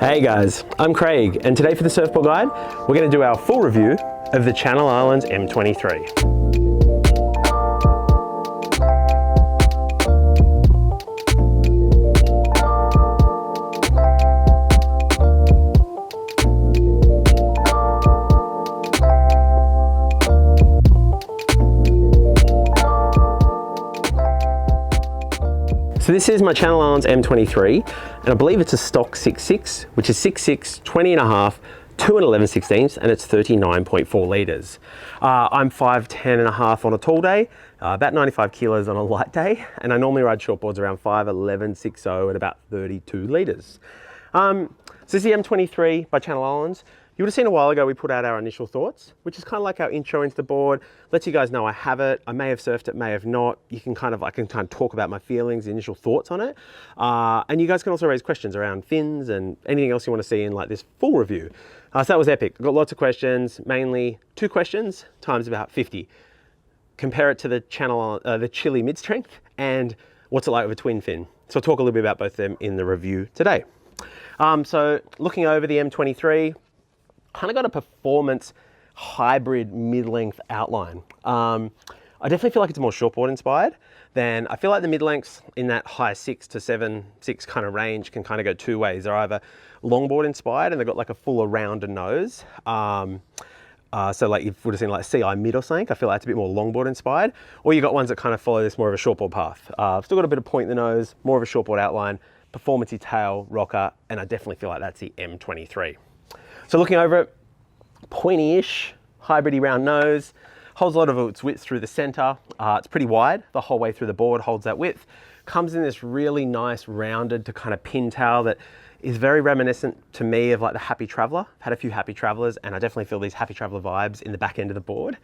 Hey guys, I'm Craig, and today for the Surfboard Guide, we're going to do our full review of the Channel Islands M23. So this is my Channel Islands M23, and I believe it's a stock 6.6, which is 6.6, 20.5, 2 and 11/16, and it's 39.4 litres. I'm 5'10.5" on a tall day, about 95 kilos on a light day, and I normally ride shortboards around 5'11", at about 32 litres. So this is the M23 by Channel Islands. You would have seen a while ago we put out our initial thoughts, which is kind of like our intro into the board. Lets you guys know I have it. I may have surfed it, may have not. I can kind of talk about my feelings, the initial thoughts on it. And you guys can also raise questions around fins and anything else you want to see in like this full review. So that was epic. I got lots of questions, mainly 2 questions times about 50. Compare it to the the Chili mid-strength and what's it like with a twin fin. So I'll talk a little bit about both of them in the review today. So looking over the M23, kind of got a performance hybrid mid-length outline. I definitely feel like it's more shortboard inspired. Then I feel like the mid-lengths in that high 6 to 7.6 kind of range can kind of go 2 ways. They're either longboard inspired and they've got like a fuller rounder nose. So like you would have seen like CI mid or something. I feel like it's a bit more longboard inspired. Or you got ones that kind of follow this more of a shortboard path. I've still got a bit of point in the nose, more of a shortboard outline, performance-y tail, rocker, and I definitely feel like that's the M23. So looking over it, pointy-ish, hybridy round nose, holds a lot of its width through the center. It's pretty wide the whole way through the board, holds that width. Comes in this really nice rounded to kind of pin tail that is very reminiscent to me of like the Happy Traveller. I've had a few Happy Travellers and I definitely feel these Happy Traveller vibes in the back end of the board.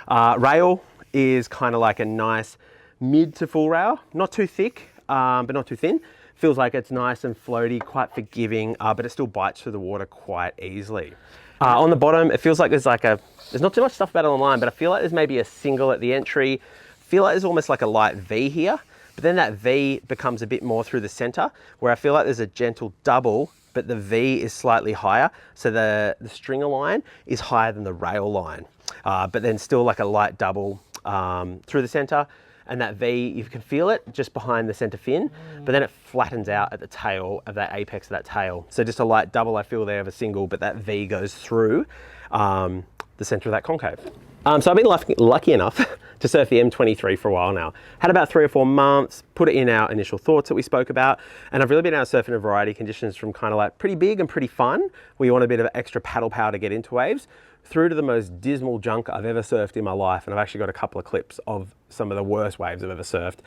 Rail is kind of like a nice mid to full rail, not too thick, but not too thin. Feels like it's nice and floaty, quite forgiving, but it still bites through the water quite easily. On the bottom, it feels like there's not too much stuff about it online, but I feel like there's maybe a single at the entry. Feel like there's almost like a light V here, but then that V becomes a bit more through the center, where I feel like there's a gentle double, but the V is slightly higher. So the stringer line is higher than the rail line, but then still like a light double through the center. And that V, you can feel it just behind the center fin, but then it flattens out at the tail of that apex of that tail. So just a light double I feel there of a single, but that V goes through the center of that concave. So I've been lucky enough to surf the M23 for a while now. Had about 3 or 4 months, put it in our initial thoughts that we spoke about, and I've really been out surfing a variety of conditions from kind of like pretty big and pretty fun, where you want a bit of extra paddle power to get into waves, through to the most dismal junk I've ever surfed in my life. And I've actually got a couple of clips of some of the worst waves I've ever surfed.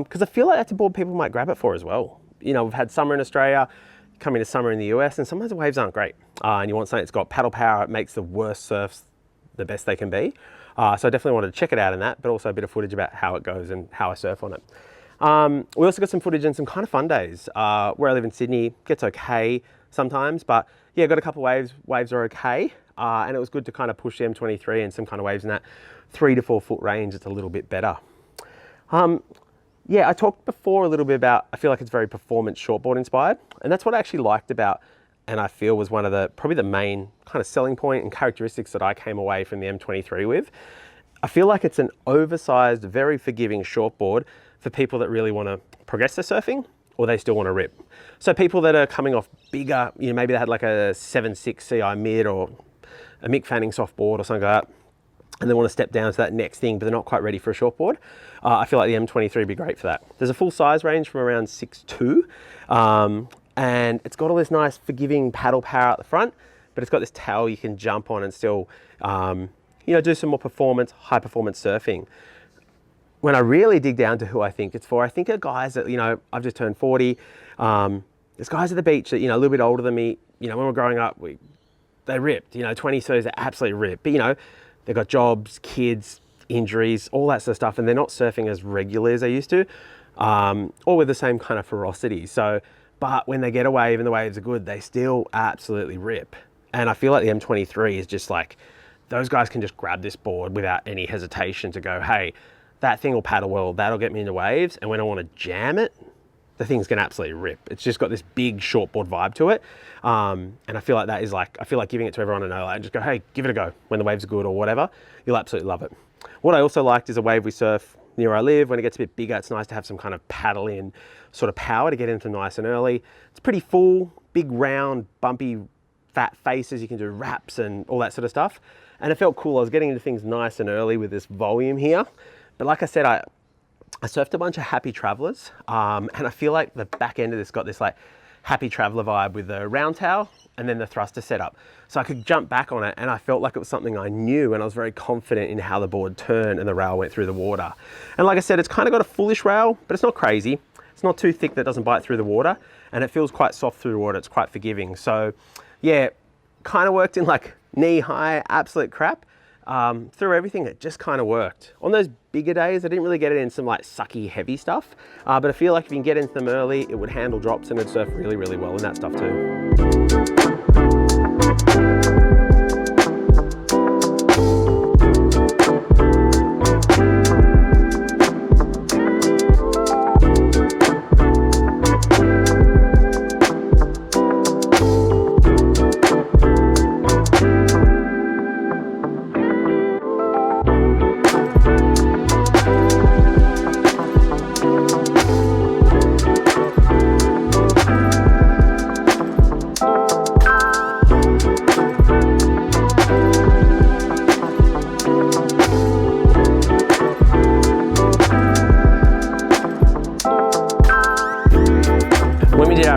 Because I feel like that's a board people might grab it for as well. You know, we've had summer in Australia, coming to summer in the US, and sometimes the waves aren't great. And you want something that's got paddle power, it makes the worst surfs the best they can be. So I definitely wanted to check it out in that, but also a bit of footage about how it goes and how I surf on it. We also got some footage and some kind of fun days. Where I live in Sydney, gets okay sometimes, but yeah, got a couple of waves are okay. And it was good to kind of push the M23 and some kind of waves in that 3 to 4 foot range. It's a little bit better. Yeah, I talked before a little bit about, I feel like it's very performance shortboard inspired. And that's what I actually liked about, and I feel was one of probably the main kind of selling point and characteristics that I came away from the M23 with. I feel like it's an oversized, very forgiving shortboard for people that really want to progress their surfing, or they still want to rip. So people that are coming off bigger, you know, maybe they had like a 7.6 CI mid or a Mick Fanning softboard or something like that, and they want to step down to that next thing, but they're not quite ready for a shortboard. I feel like the M23 would be great for that. There's a full size range from around 6'2", and it's got all this nice forgiving paddle power at the front, but it's got this tail you can jump on and still, you know, do some more high performance surfing. When I really dig down to who I think it's for, I think of guys that, you know, I've just turned 40. There's guys at the beach that, you know, a little bit older than me. You know, when we're growing up, they ripped, you know, 20s, they absolutely ripped. But, you know, they've got jobs, kids, injuries, all that sort of stuff, and they're not surfing as regularly as they used to, or with the same kind of ferocity. So, but when they get a wave and the waves are good, they still absolutely rip. And I feel like the M23 is just like, those guys can just grab this board without any hesitation to go, hey, that thing will paddle well, that'll get me into waves, and when I want to jam it, the thing's gonna absolutely rip. It's just got this big shortboard vibe to it. And I feel like that is like, I feel like giving it to everyone I know, like, just go, hey, give it a go when the waves are good or whatever. You'll absolutely love it. What I also liked is a wave we surf near where I live. When it gets a bit bigger, it's nice to have some kind of paddle in sort of power to get into nice and early. It's pretty full, big round, bumpy, fat faces. You can do wraps and all that sort of stuff. And it felt cool. I was getting into things nice and early with this volume here. But like I said, I surfed a bunch of Happy Travelers, and I feel like the back end of this got this like Happy Traveler vibe with the round tail and then the thruster setup. So I could jump back on it, and I felt like it was something I knew, and I was very confident in how the board turned and the rail went through the water. And like I said, it's kind of got a foolish rail, but it's not crazy. It's not too thick that it doesn't bite through the water, and it feels quite soft through the water. It's quite forgiving. So yeah, kind of worked in like knee high, absolute crap. Through everything, it just kind of worked. On those bigger days, I didn't really get it in some like sucky heavy stuff, but I feel like if you can get into them early, it would handle drops and it'd surf really, really well in that stuff too.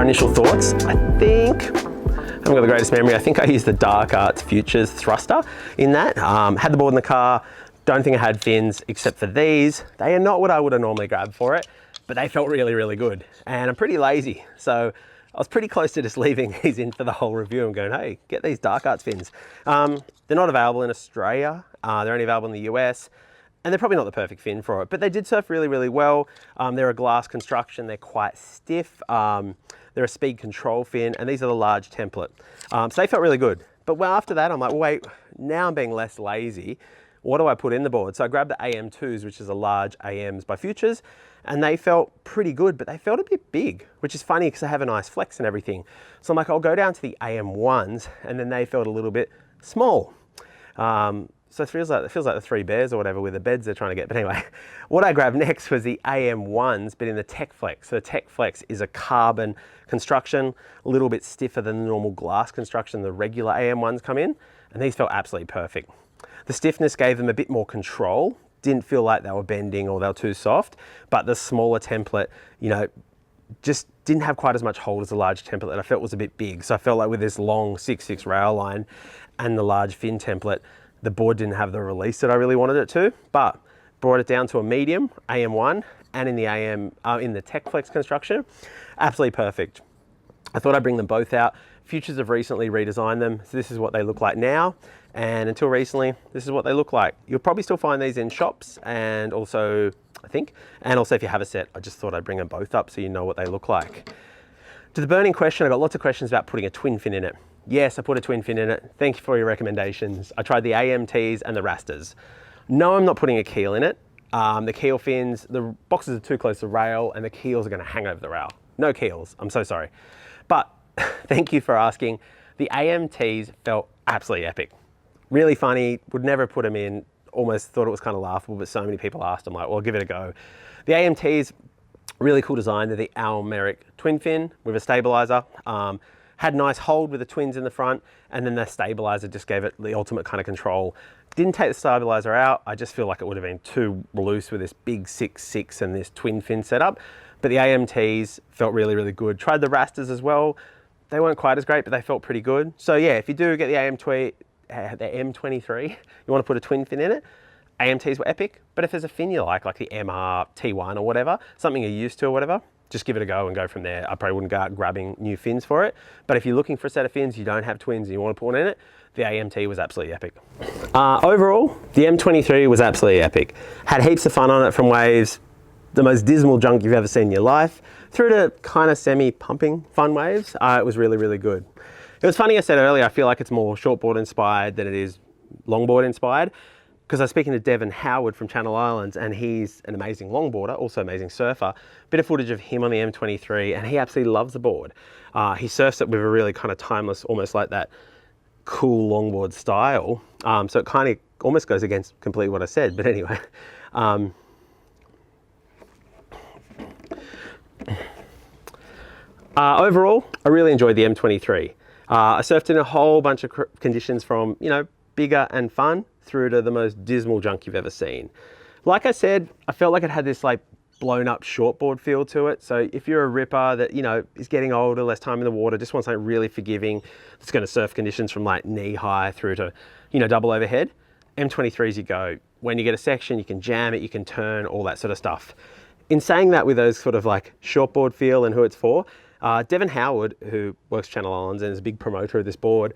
Initial thoughts, I think, I haven't got the greatest memory. I think I used the Dark Arts Futures thruster in that. Had the board in the car, don't think I had fins except for these. They are not what I would have normally grabbed for it, but they felt really, really good. And I'm pretty lazy, so I was pretty close to just leaving these in for the whole review and going, hey, get these Dark Arts fins. They're not available in Australia, they're only available in the US. And they're probably not the perfect fin for it, but they did surf really, really well. They're a glass construction, they're quite stiff. They're a speed control fin, and these are the large template. So they felt really good. But well, after that, I'm like, well, wait, now I'm being less lazy. What do I put in the board? So I grabbed the AM2s, which is a large AMs by Futures, and they felt pretty good, but they felt a bit big, which is funny because they have a nice flex and everything. So I'm like, I'll go down to the AM1s, and then they felt a little bit small. So it feels like the Three Bears or whatever with the beds they're trying to get. But anyway, what I grabbed next was the AM1s, but in the Tech Flex. So the Tech Flex is a carbon construction, a little bit stiffer than the normal glass construction the regular AM1s come in, and these felt absolutely perfect. The stiffness gave them a bit more control, didn't feel like they were bending or they were too soft, but the smaller template, you know, just didn't have quite as much hold as the large template that I felt was a bit big. So I felt like with this long 6.6 rail line and the large fin template, the board didn't have the release that I really wanted it to, but brought it down to a medium AM1 and in the in the Tech Flex construction, absolutely perfect. I thought I'd bring them both out. Futures have recently redesigned them, so this is what they look like now, and until recently, this is what they look like. You'll probably still find these in shops, and also, I think, and also if you have a set, I just thought I'd bring them both up so you know what they look like. To the burning question, I got lots of questions about putting a twin fin in it. Yes, I put a twin fin in it. Thank you for your recommendations. I tried the AMTs and the Rastas. No, I'm not putting a keel in it. The keel fins, the boxes are too close to the rail and the keels are gonna hang over the rail. No keels, I'm so sorry. But thank you for asking. The AMTs felt absolutely epic. Really funny, would never put them in. Almost thought it was kind of laughable, but so many people asked. I'm like, well, give it a go. The AMTs, really cool design. They're the Almeric twin fin with a stabilizer. Had nice hold with the twins in the front, and then the stabilizer just gave it the ultimate kind of control. Didn't take the stabilizer out. I just feel like it would have been too loose with this big 6.6 and this twin fin setup. But the AMTs felt really, really good. Tried the Rastas as well. They weren't quite as great, but they felt pretty good. So yeah, if you do get the the M23, you want to put a twin fin in it, AMTs were epic. But if there's a fin you like the MR T1 or whatever, something you're used to or whatever, just give it a go and go from there. I probably wouldn't go out grabbing new fins for it. But if you're looking for a set of fins, you don't have twins and you want to put one in it, the AMT was absolutely epic. Overall, the M23 was absolutely epic. Had heaps of fun on it, from waves, the most dismal junk you've ever seen in your life, through to kind of semi-pumping fun waves. It was really, really good. It was funny, I said earlier, I feel like it's more shortboard inspired than it is longboard inspired. because I was speaking to Devon Howard from Channel Islands, and he's an amazing longboarder, also amazing surfer. Bit of footage of him on the M23, and he absolutely loves the board. He surfs it with a really kind of timeless, almost like that cool longboard style. So it kind of almost goes against completely what I said, but anyway. Overall, I really enjoyed the M23. I surfed in a whole bunch of conditions from, you know, bigger and fun through to the most dismal junk you've ever seen. Like I said, I felt like it had this like blown up shortboard feel to it. So if you're a ripper that, you know, is getting older, less time in the water, just wants something really forgiving, that's going to surf conditions from like knee high through to, you know, double overhead, M23's you go. When you get a section, you can jam it, you can turn, all that sort of stuff. In saying that, with those sort of like shortboard feel and who it's for, Devon Howard, who works Channel Islands and is a big promoter of this board,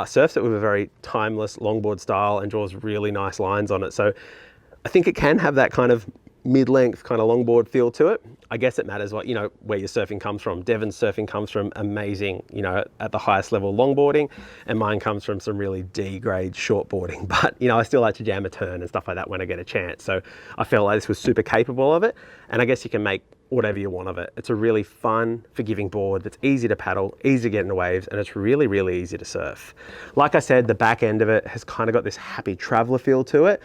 surfs it with a very timeless longboard style and draws really nice lines on it. So I think it can have that kind of mid-length kind of longboard feel to it. I guess it matters what, you know, where your surfing comes from. Devon's surfing comes from amazing, you know, at the highest level longboarding, and mine comes from some really D-grade shortboarding. But, you know, I still like to jam a turn and stuff like that when I get a chance. So I felt like this was super capable of it, and I guess you can make whatever you want of it. It's a really fun, forgiving board that's easy to paddle, easy to get in the waves, and it's really, really easy to surf. Like I said, the back end of it has kind of got this happy traveler feel to it.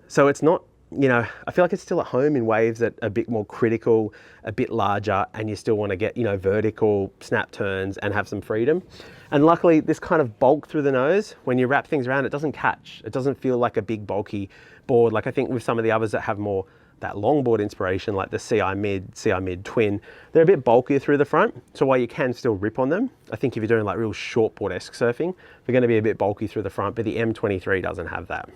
So it's not, you know, I feel like it's still at home in waves that are a bit more critical, a bit larger, and you still want to get, you know, vertical snap turns and have some freedom. And luckily, this kind of bulk through the nose, when you wrap things around, it doesn't catch. It doesn't feel like a big bulky board. Like I think with some of the others that have more that longboard inspiration, like the CI Mid Twin, they're a bit bulkier through the front. So while you can still rip on them, I think if you're doing like real shortboard-esque surfing, they're going to be a bit bulky through the front, but the M23 doesn't have that.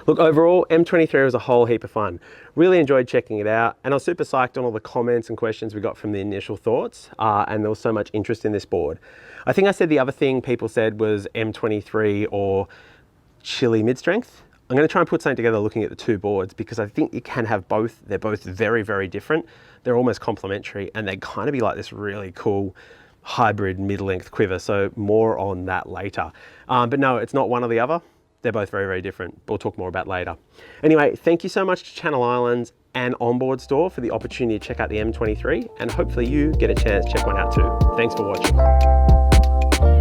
Look, overall, M23 was a whole heap of fun. Really enjoyed checking it out, and I was super psyched on all the comments and questions we got from the initial thoughts, and there was so much interest in this board. I think I said the other thing people said was M23 or Chili mid-strength. I'm going to try and put something together looking at the two boards, because I think you can have both. They're both very, very different. They're almost complementary, and they kind of be like this really cool hybrid mid-length quiver. So more on that later. But no, it's not one or the other. They're both very, very different. We'll talk more about later. Anyway, thank you so much to Channel Islands and Onboard Store for the opportunity to check out the M23, and hopefully you get a chance to check one out too. Thanks for watching.